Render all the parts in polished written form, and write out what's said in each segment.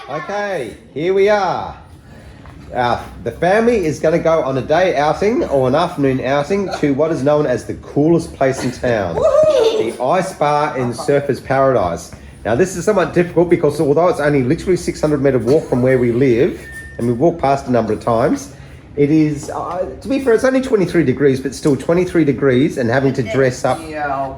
Okay, here we are. The family is going to go on a day outing or an afternoon outing to what is known as the coolest place in town, the IceBar in Surfers Paradise. Now this is somewhat difficult because although it's only literally 600-metre walk from where we live, and we've walked past a number of times, it is, to be fair, it's only 23 degrees, but still 23 degrees and having to dress up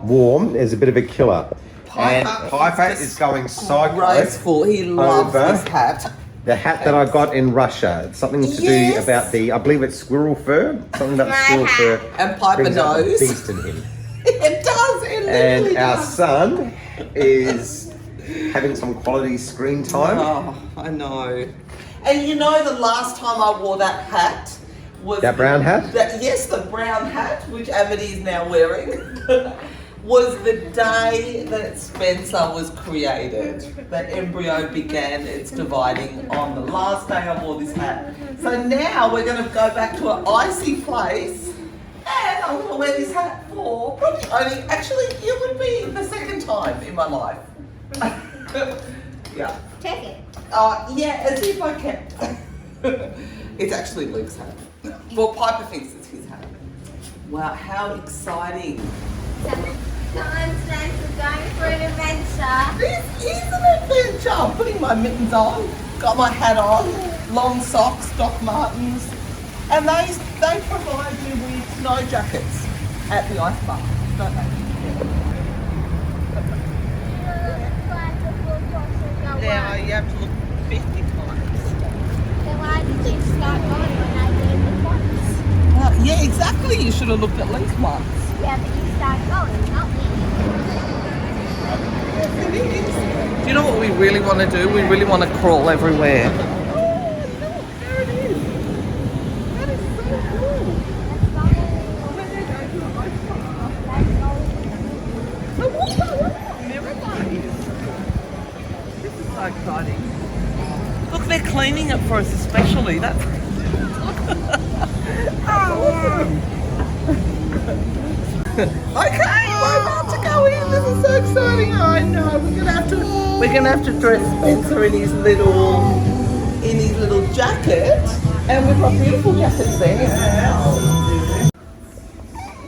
warm is a bit of a killer. And Piper is going cycling. Graceful. He loves this hat. The hat that I got in Russia. It's something to do about I believe it's squirrel fur. Something about squirrel fur. And Piper knows. Beast in him. It does. It literally And our does. son is having some quality screen time. Oh, I know. And you know, the last time I wore that hat was That brown hat? Yes, the brown hat, which Amity is now wearing, was the day that Spencer was created. That embryo began its dividing on the last day I wore this hat. So now we're going to go back to an icy place, and I'm going to wear this hat for probably only, actually, it would be the second time in my life. Yeah. Take it. Yeah, as if I can. It's actually Luke's hat. Well, Piper thinks it's his hat. Wow, how exciting. Sometimes we're going for an adventure. This is an adventure. I'm putting my mittens on, got my hat on, long socks, Doc Martens, and they provide you with snow jackets at the IceBar, don't they? Now you have to look 50 times. Then why did you start going when I did it once? Yeah, exactly. You should have looked at least once. Yeah, but you start going, not me. Do you know what we really want to do? We really want to crawl everywhere. Exciting. Look, they're cleaning it for us especially. That's awesome. Okay, we're about to go in. This is so exciting. I know. We're gonna have to dress Spencer in his little jacket, and we've got beautiful jackets there.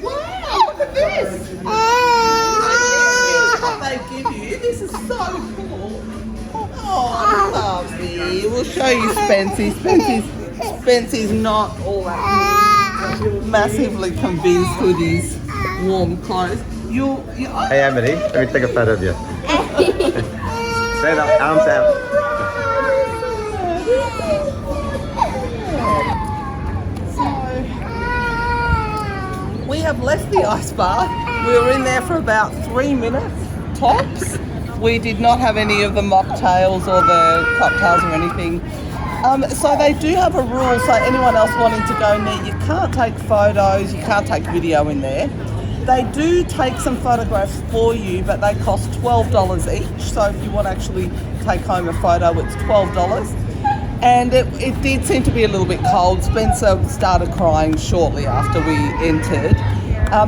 Wow, look at this. What they give you. This is so cool. Oh, lovely. We'll show you Spency. Spency's not all that massively convinced with his warm clothes. Hey Amity, let me take a photo of you. Stand up, arms out. So, we have left the IceBar. We were in there for about 3 minutes, tops. We did not have any of the mocktails or the cocktails or anything. So they do have a rule, so anyone else wanting to go in there, you can't take photos, you can't take video in there. They do take some photographs for you, but they cost $12 each. So if you want to actually take home a photo, it's $12. And it did seem to be a little bit cold. Spencer started crying shortly after we entered.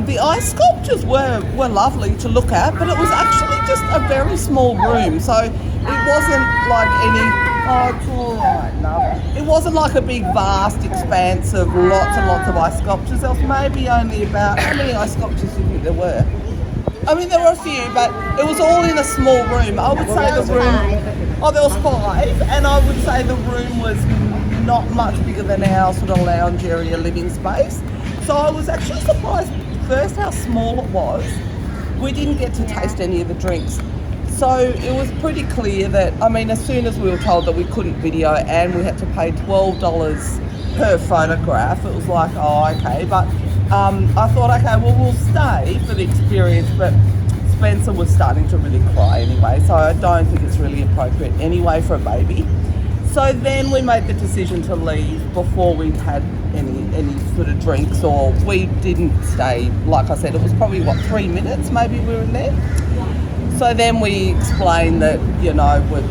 The ice sculptures were lovely to look at, but it was actually just a very small room. So it wasn't like it's all right, love. It wasn't like a big vast expanse of lots and lots of ice sculptures. There was maybe only about, how many ice sculptures do you think there were? I mean, there were a few, but it was all in a small room. I would say the room, there was 5, and I would say the room was not much bigger than our sort of lounge area living space. So I was actually surprised first how small it was. We didn't get to taste any of the drinks. So it was pretty clear that, I mean, as soon as we were told that we couldn't video and we had to pay $12 per photograph, it was like, oh, okay. But I thought, okay, well, we'll stay for the experience, but Spencer was starting to really cry anyway, so I don't think it's really appropriate anyway for a baby. So then we made the decision to leave before we'd had any sort of drinks, or we didn't stay. Like I said, it was probably, 3 minutes maybe we were in there. So then we explained that, you know, we're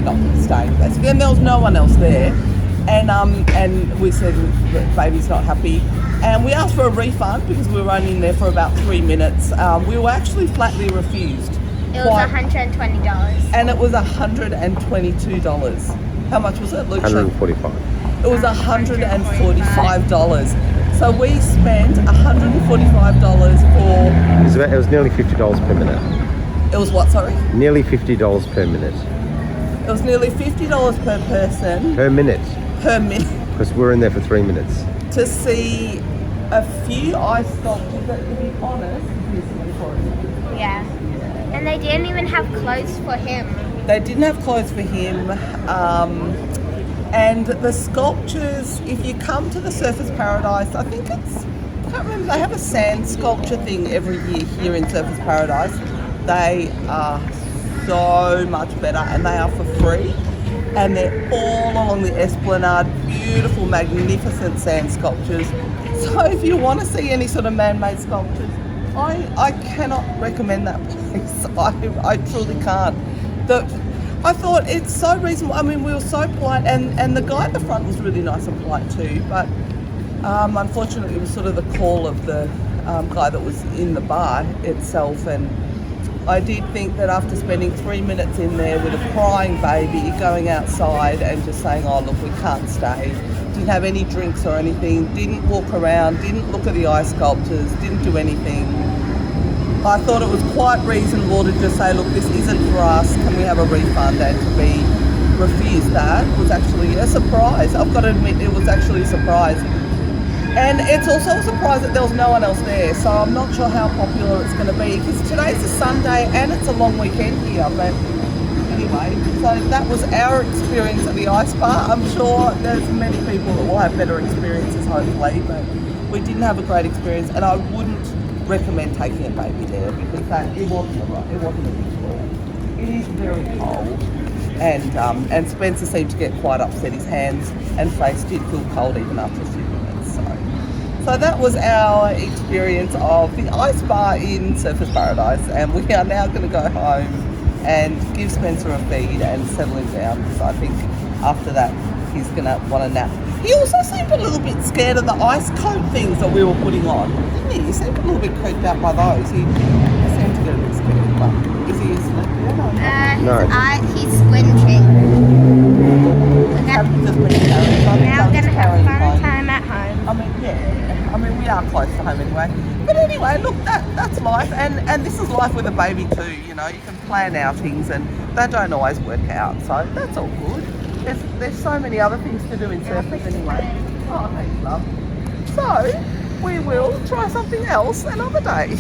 not staying basically, and there was no one else there. And we said that baby's not happy. And we asked for a refund because we were only in there for about 3 minutes. We were actually flatly refused. It was $120. And it was $122. How much was it, Luke? 145. It was $145. So we spent $145 for... It was nearly $50 per minute. It was what, sorry? Nearly $50 per minute. It was nearly $50 per person. Per minute. Per minute. Because we're in there for 3 minutes. To see a few ice sculptures that, to be honest, Yeah. And they didn't even have clothes for him. they didn't have clothes for him. And the sculptures, if you come to the Surfers Paradise, I think it's, I can't remember, they have a sand sculpture thing every year here in Surfers Paradise. They are so much better and they are for free. And they're all along the esplanade, beautiful, magnificent sand sculptures. So if you want to see any sort of man-made sculptures, I cannot recommend that place. I truly can't. I thought it's so reasonable. I mean, we were so polite, and the guy at the front was really nice and polite too. But unfortunately, it was sort of the call of the guy that was in the bar itself. And I did think that after spending 3 minutes in there with a crying baby, going outside and just saying, "Oh look, we can't stay," didn't have any drinks or anything, didn't walk around, didn't look at the ice sculptures, didn't do anything. I thought it was quite reasonable to just say, look, this isn't for us, can we have a refund? And to be refused that was actually a surprise. I've got to admit, it was actually a surprise. And it's also a surprise that there was no one else there, so I'm not sure how popular it's going to be, because today's a Sunday and it's a long weekend here. But anyway, so that was our experience at the IceBar. I'm sure there's many people that will have better experiences, hopefully, but we didn't have a great experience, and I wouldn't recommend taking a baby there, because it wasn't a good call. It is very cold, and Spencer seemed to get quite upset. His hands and face did feel cold even after a few minutes. So that was our experience of the IceBar in Surfers Paradise, and we are now going to go home and give Spencer a feed and settle him down, because I think after that he's going to want a nap. He also seemed a little bit scared of the ice coat things that we were putting on, didn't he? He seemed a little bit creeped out by those. He seemed to get a bit scared. But is he asleep? No. He's squinting. Just been carrying. Now we're going to have a fun time at home. I mean, yeah. I mean, we are close to home anyway. But anyway, look, that's life. And this is life with a baby too, you know. You can plan outings and they don't always work out. So that's all good. There's so many other things to do in Surfers anyway. Oh, thanks, love. So, we will try something else another day.